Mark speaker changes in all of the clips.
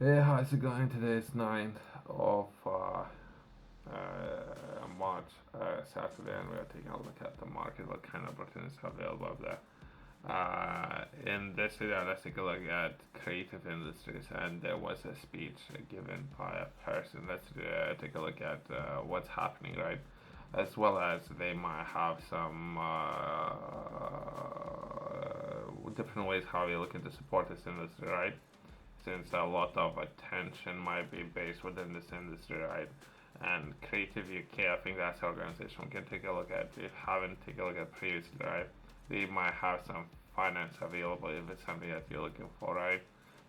Speaker 1: Hey, how's it going? Today is 9th of March, Saturday, and we are taking a look at the market, what kind of opportunities are available out there. In this video, let's take a look at creative industries, and there was a speech given by a person. Let's take a look at what's happening, right? As well as they might have some different ways how you're looking to support this industry, right? Since a lot of attention might be based within this industry, right? And Creative UK, I think that's the organization we can take a look at. If you haven't taken a look at previously, right? They might have some finance available if it's something that you're looking for, right?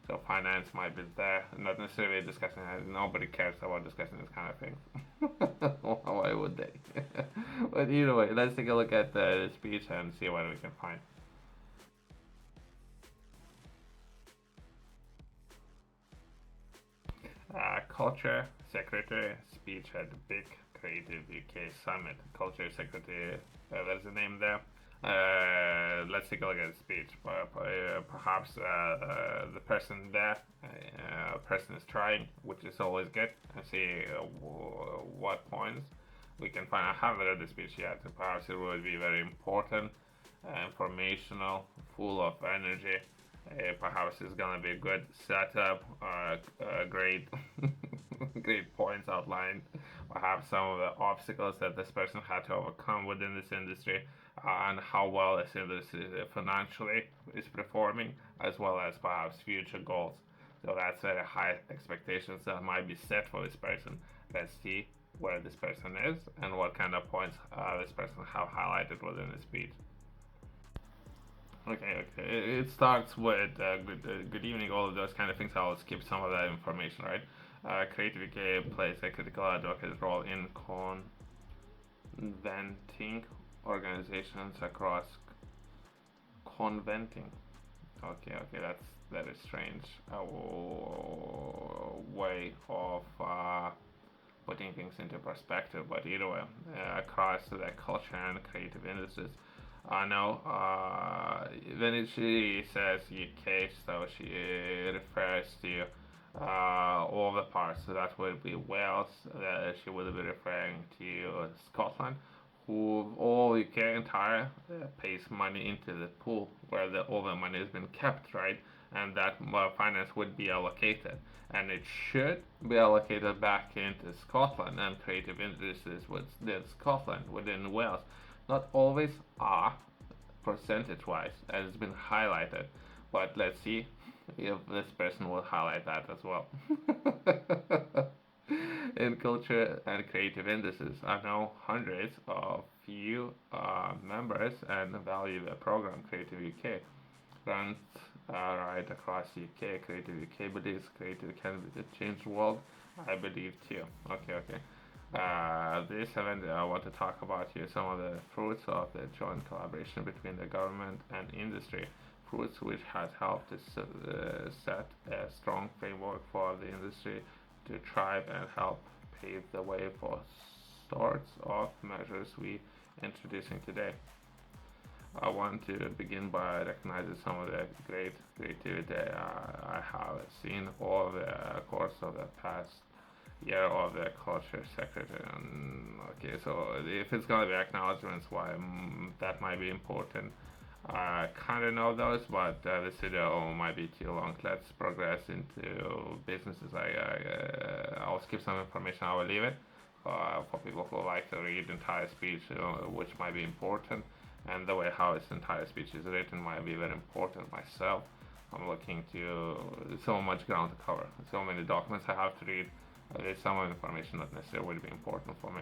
Speaker 1: So finance might be there, not necessarily discussing it. Nobody cares about discussing this kind of thing. Why would they? But either way, let's take a look at the speech and see what we can find. Culture Secretary speech at the Big Creative UK Summit. Culture Secretary, there's a name there. Let's take a look at the speech. Perhaps the person there, person is trying, which is always good, and see what points we can find. I haven't read the speech yet. Perhaps it would be very important, informational, full of energy. Perhaps it's gonna be a good setup, great, great points outlined. Perhaps some of the obstacles that this person had to overcome within this industry, and how well this industry financially is performing, as well as perhaps future goals. So that's very high expectations that might be set for this person. Let's see where this person is and what kind of points this person have highlighted within the speech. Okay. It starts with good evening, all of those kind of things. I'll skip some of that information, right? Creative UK plays a critical advocate role in conventing organizations across conventing. Okay, that is strange. A way of putting things into perspective, but either way, across the culture and creative industries. I know when she says UK, so she refers to all the parts. So that would be Wales. She would be referring to Scotland, who all UK entire pays money into the pool where all the money has been kept, right? And that finance would be allocated, and it should be allocated back into Scotland and creative industries within Scotland, within Wales. Not always are percentage wise, as it's been highlighted, but let's see if this person will highlight that as well. In culture and creative industries, I know hundreds of few members and value the program Creative UK runs right across UK. Creative UK believes creative can change the world. I believe too. Okay. This event, I want to talk about here some of the fruits of the joint collaboration between the government and industry. Fruits which has helped to set a strong framework for the industry to thrive and help pave the way for sorts of measures we introducing today. I want to begin by recognizing some of the great creativity I have seen over the course of the past year of the culture secretary. Okay, so if it's gonna be acknowledgements, why that might be important. I kind of know those, but this video might be too long. Let's progress into businesses. I'll skip some information. I will leave it for people who like to read the entire speech, which might be important, and the way how this entire speech is written might be very important myself. I'm looking to so much ground to cover, so many documents I have to read. There's some information not necessarily would be important for me.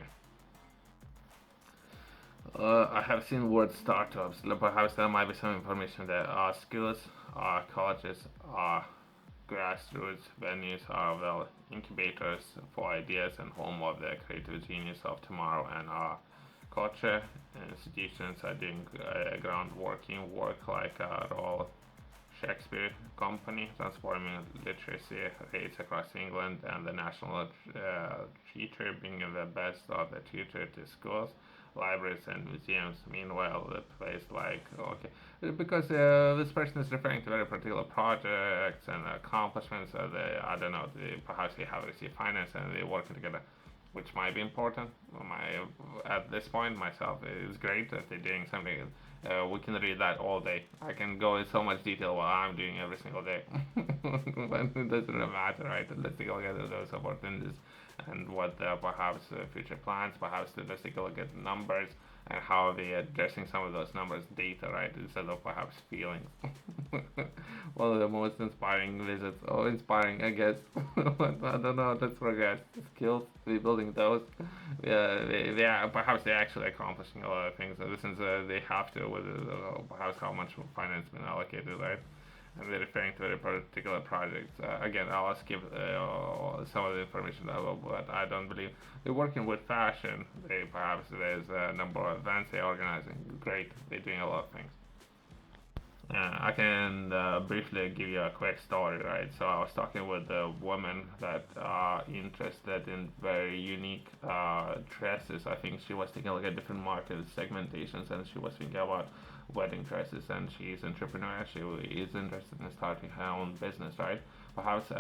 Speaker 1: I have seen word startups. Perhaps there might be some information there. Schools, colleges, grassroots venues are well incubators for ideas and home of the creative genius of tomorrow. And culture institutions are doing groundworking work like Royal Shakespeare Company, transforming literacy rates across England, and the National Theatre bringing the best of the theatre to schools. libraries and museums. Meanwhile, the place like okay, because this person is referring to very particular projects and accomplishments. They, I don't know, perhaps they have received finance and they're working together, which might be important. At this point, myself, it's great that they're doing something. We can read that all day. I can go in so much detail what I'm doing every single day. But it doesn't really matter, right? Let's take a look at those opportunities and what perhaps future plans, perhaps let's take a look at numbers and how they're addressing some of those numbers data, right, instead of perhaps feelings. One of the most inspiring visits, or inspiring, I guess. I don't know, let's progress. Skills, rebuilding those. Yeah, they are, perhaps they're actually accomplishing a lot of things, since they have to, with perhaps how much finance been allocated, right? And they're referring to a particular project. Again, I'll skip some of the information, but I don't believe they're working with fashion. They perhaps there's a number of events they're organizing. Great, they're doing a lot of things. I can briefly give you a quick story, right? So I was talking with a woman that are interested in very unique dresses. I think she was taking a look at different market segmentations, and she was thinking about wedding dresses. And she's entrepreneur. She is interested in starting her own business, right? Perhaps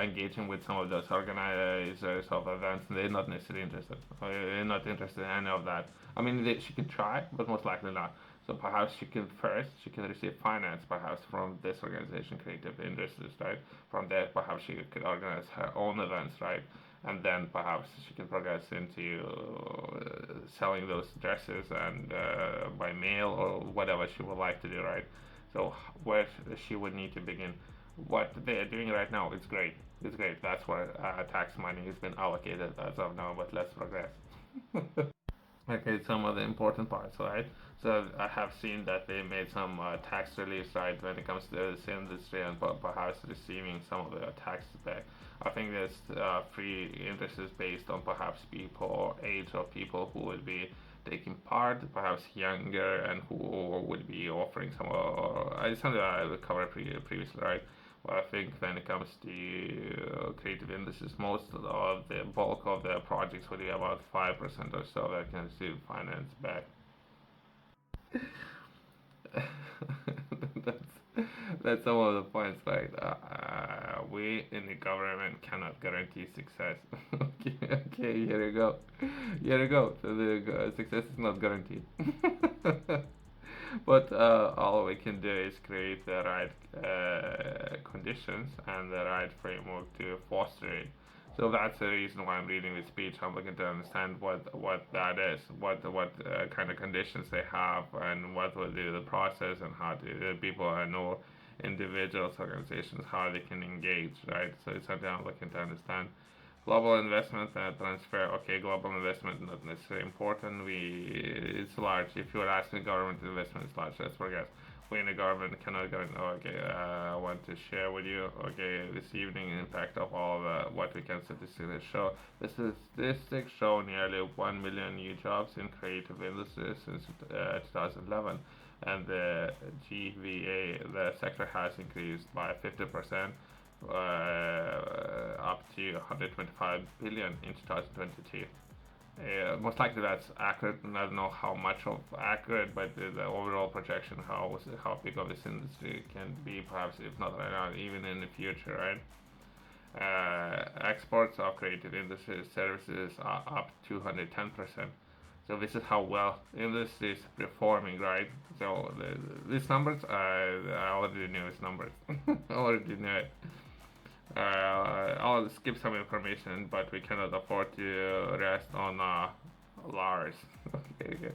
Speaker 1: engaging with some of those organizers of events. They're not necessarily interested. They're not interested in any of that. I mean, she can try, but most likely not. So perhaps she can receive finance perhaps from this organization, Creative Industries, right? From there, perhaps she could organize her own events, right? And then perhaps she can progress into selling those dresses and by mail or whatever she would like to do, right? So where she would need to begin. What they are doing right now is great. It's great. That's where tax money has been allocated as of now. But let's progress. Okay, some of the important parts, right? So I have seen that they made some tax relief, right, when it comes to this industry and perhaps receiving some of the taxes back. I think this free interest is based on perhaps people, age of people who would be taking part, perhaps younger, and who would be offering some. It's something I covered previously, right? Well, I think when it comes to creative industries, most of the bulk of the projects would be about 5% or so that can receive finance back. that's that's some of the points, right? We in the government cannot guarantee success. Okay, okay, here you go, here you go. So the success is not guaranteed. But all we can do is create the right conditions and the right framework to foster it. So that's the reason why I'm reading this speech. I'm looking to understand what that is, what kind of conditions they have, and what will be the process, and how do the people I know, individuals, organizations, how they can engage, right? So it's something I'm looking to understand. Global investment transfer. Okay, global investment not necessarily important. It's large. If you were asking government investment, it's large. Let's forget. We in the government cannot go. Okay, I want to share with you. Okay, this evening impact of all what we can statistically show. The statistics show nearly 1 million new jobs in creative industries since 2011, and the GVA, the sector has increased by 50%, up to 125 billion in 2022. Most likely that's accurate, and I don't know how much of accurate, but the overall projection, how big of this industry can be, perhaps if not right now, even in the future, right? Exports of creative industry services are up 210%. So this is how well industry is performing, right? So these numbers, I already knew these numbers. I already knew it. I'll skip some information, but we cannot afford to rest on Lars. Okay, okay.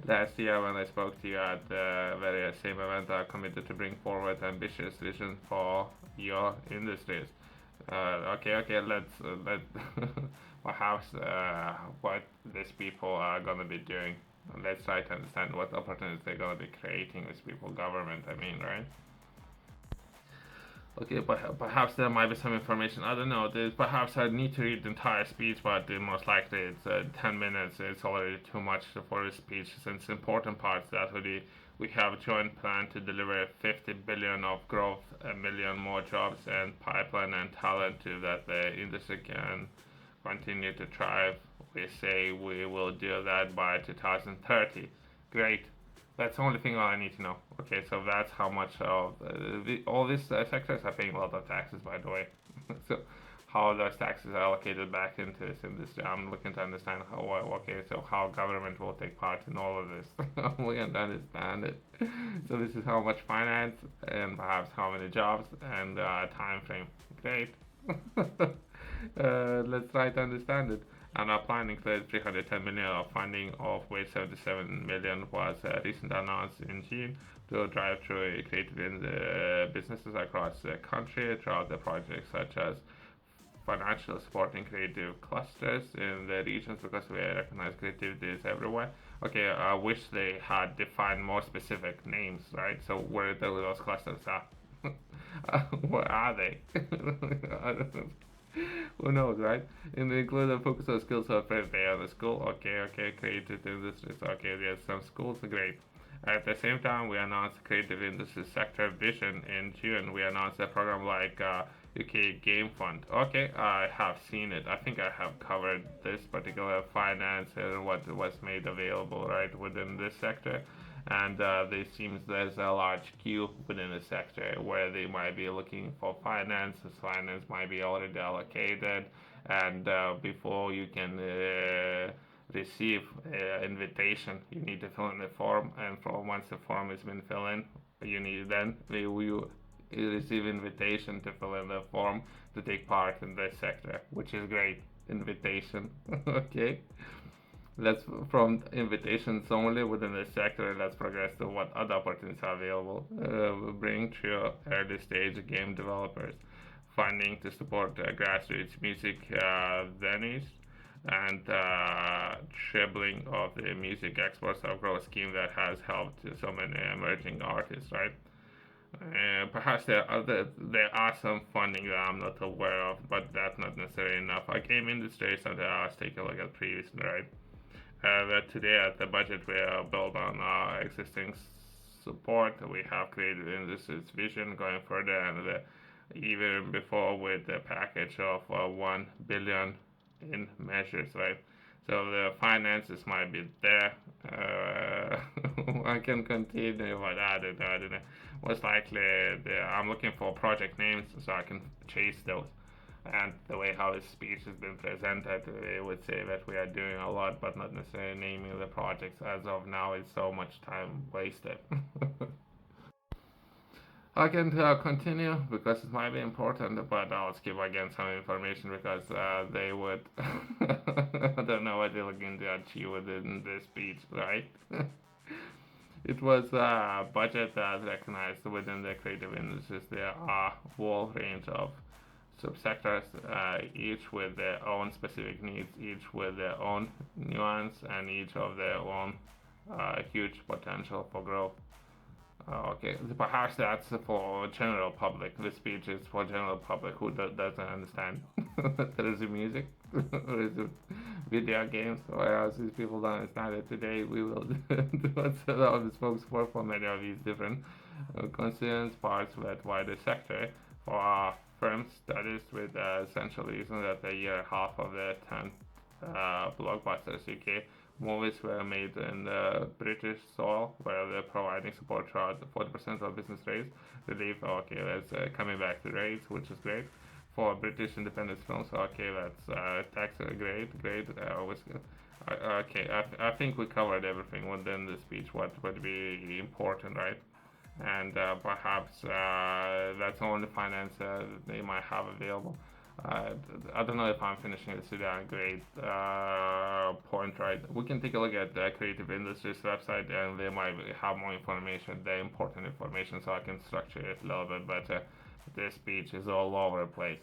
Speaker 1: Last year, when I spoke to you at the very same event, I committed to bring forward ambitious vision for your industries. Okay, okay. Let perhaps what these people are gonna be doing. Let's try to understand what opportunities they're gonna be creating with people, government. I mean, right? Okay, but perhaps there might be some information. I don't know. Perhaps I need to read the entire speech, but most likely it's 10 minutes. It's already too much for a speech. Since important parts that would be, we have a joint plan to deliver 50 billion of growth, a million more jobs, and pipeline and talent to that the industry can continue to thrive. We say we will do that by 2030. Great. That's the only thing I need to know. Okay, so that's how much of all these sectors are paying a lot of taxes, by the way. So how those taxes are allocated back into this industry. I'm looking to understand how, okay, so how government will take part in all of this. I'm looking to understand it. So this is how much finance and perhaps how many jobs and time frame. Great. Let's try to understand it. And our plan includes 310 million of funding, of which 77 million was recently announced in June to drive through creative in the businesses across the country throughout the projects, such as financial supporting creative clusters in the regions, because we recognize creativity is everywhere. Okay, I wish they had defined more specific names, right? So where those clusters are. Where are they? Who knows, right? And they include a focus on skills of first day of the school. Okay, creative industries. Okay, there's some schools, great. At the same time, we announced creative industry sector vision in June. We announced a program like UK Game Fund. Okay, I have seen it. I think I have covered this particular finance and what was made available right within this sector. And there seems there's a large queue within the sector where they might be looking for finance. This finance might be already allocated, and before you can receive invitation, you need to fill in the form. And once the form has been filled in, you need then you receive invitation to fill in the form to take part in this sector, which is great. Invitation, okay. Let's from invitations only within the sector. Let's progress to what other opportunities are available. Bring to early stage game developers funding to support grassroots music venues and tripling of the music exports of growth scheme that has helped so many emerging artists, right? Perhaps there are some funding that I'm not aware of, but that's not necessarily enough. Our game industry is something I was taking a look at previously, right? That today at the budget we are built on our existing support. We have created in this vision going further, and even before with the package of 1 billion in measures, right? So the finances might be there. I can continue, but I don't know. Most likely, I'm looking for project names so I can chase those. And the way how his speech has been presented, it would say that we are doing a lot, but not necessarily naming the projects. As of now, it's so much time wasted. I can continue because it might be important, but I'll skip again some information because they would. I don't know what they're looking to achieve within this speech, right? It was a budget that recognized within the creative industries there are a whole range of subsectors, each with their own specific needs, each with their own nuance, and each of their own huge potential for growth. Okay, perhaps that's for general public. This speech is for general public who doesn't understand. There is music, there is video games, whereas these people don't understand it. Today we will do what's of the spokesperson for many of these different concerns parts of wider sector for our firm studies with essential reason that a year and a half of the 10 blockbusters UK movies were made in British soil, where they're providing support throughout 40% of business rates. Relief, okay, that's coming back to rates, which is great. For British independent films, okay, that's tax great. Okay, I think we covered everything within the speech, what would be important, right? And perhaps that's only finance they might have available. I don't know if I'm finishing this video on a great point, right? We can take a look at the Creative Industries website and they might have more information, the important information, so I can structure it a little bit better. This speech is all over the place.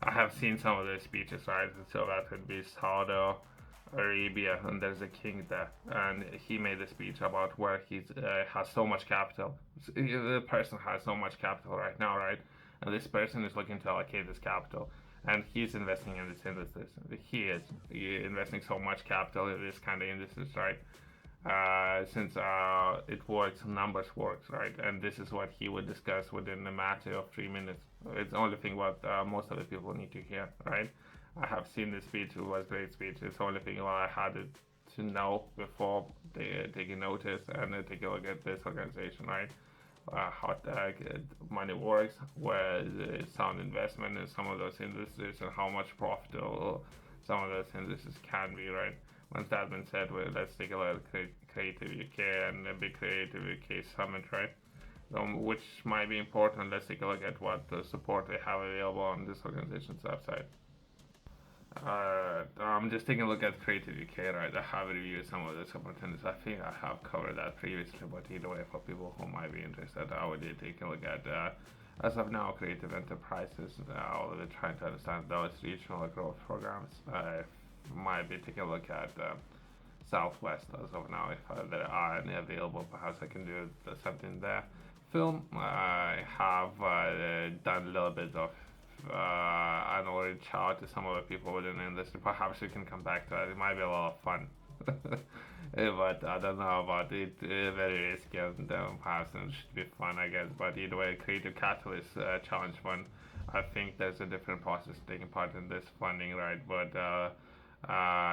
Speaker 1: I have seen some of the speeches, right? So that could be Saudi Arabia, and there's a king there, and he made a speech about where he has so much capital. The person has so much capital right now, right? And this person is looking to allocate this capital, and he's investing in this industry. He is investing so much capital in this kind of industries, right? Since it works, numbers works, right? And this is what he would discuss within a matter of 3 minutes. It's the only thing what most of the people need to hear, right? I have seen the speech. It was a great speech. It's the only thing what I had to know before they taking notice and take a look at this organization, right? How money works, where the sound investment in some of those industries, and how much profitable some of those industries can be, right? Once that's been said, well, let's take a look at Creative UK and the big Creative UK summit, right? Which might be important. Let's take a look at what the support they have available on this organization's website. I'm just taking a look at Creative UK, right? I have reviewed some of these opportunities. I think I have covered that previously, but either way, for people who might be interested, I would take a look at, as of now, creative enterprises. They're trying to understand those regional growth programs. I might be taking a look at Southwest as of now. If there are any available, perhaps I can do something there. Film, I have done a little bit of and will reach out to some of the people within the industry. Perhaps we can come back to that. It might be a lot of fun. But I don't know about it. Very risky and perhaps it should be fun, I guess. But either way, Creative Catalyst Challenge Fund. I think there's a different process taking part in this funding, right? But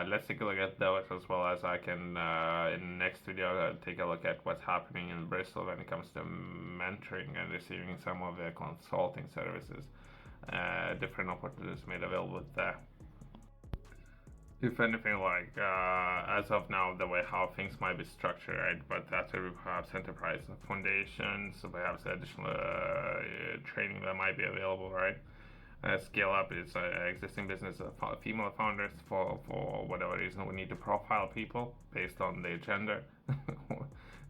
Speaker 1: let's take a look at those as well as I can in the next video take a look at what's happening in Bristol when it comes to mentoring and receiving some of the consulting services. Different opportunities made available there. If anything, like as of now, the way how things might be structured, right? But that's where we have enterprise foundations, so perhaps additional training that might be available, right? Scale up is existing business female founders for whatever reason we need to profile people based on their gender.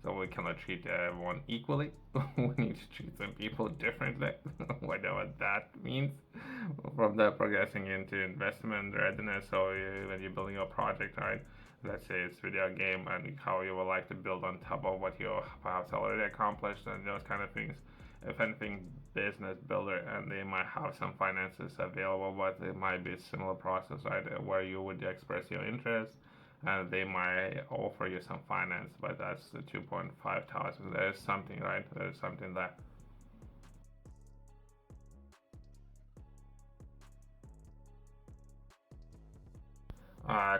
Speaker 1: So we cannot treat everyone equally. We need to treat some people differently, whatever that means. From there, progressing into investment readiness. So when you're building a project, right? Let's say it's video game and how you would like to build on top of what you perhaps already accomplished and those kind of things. If anything, business builder, and they might have some finances available, but it might be a similar process, right? Where you would express your interest and they might offer you some finance, but that's the 2.5 thousand. There's something, right? There's something there.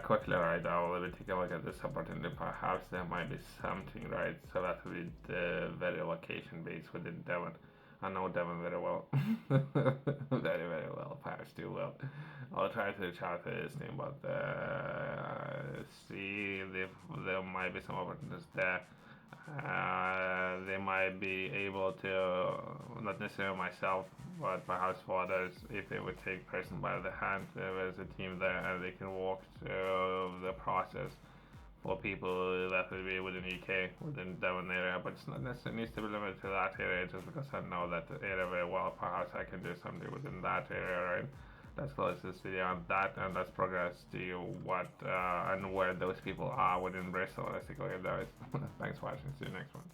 Speaker 1: Quickly, right? I will take a look at this opportunity. Perhaps there might be something, right? So that will be the very location based within Devon. I know Devon very well, very very well. Perhaps too well. I'll try to reach out to his name, but see if there might be some opportunities there. They might be able to, not necessarily myself, but perhaps for others, if they would take person by the hand, there's a team there and they can walk through the process for people that will be within UK, within Devon area, but it's not necessarily needs to be limited to that area just because I know that area very well. Perhaps I can do something within that area, right? Let's close this video on that and let's progress to what and where those people are within Bristol. Let's take a look at those. Thanks for watching. See you next one.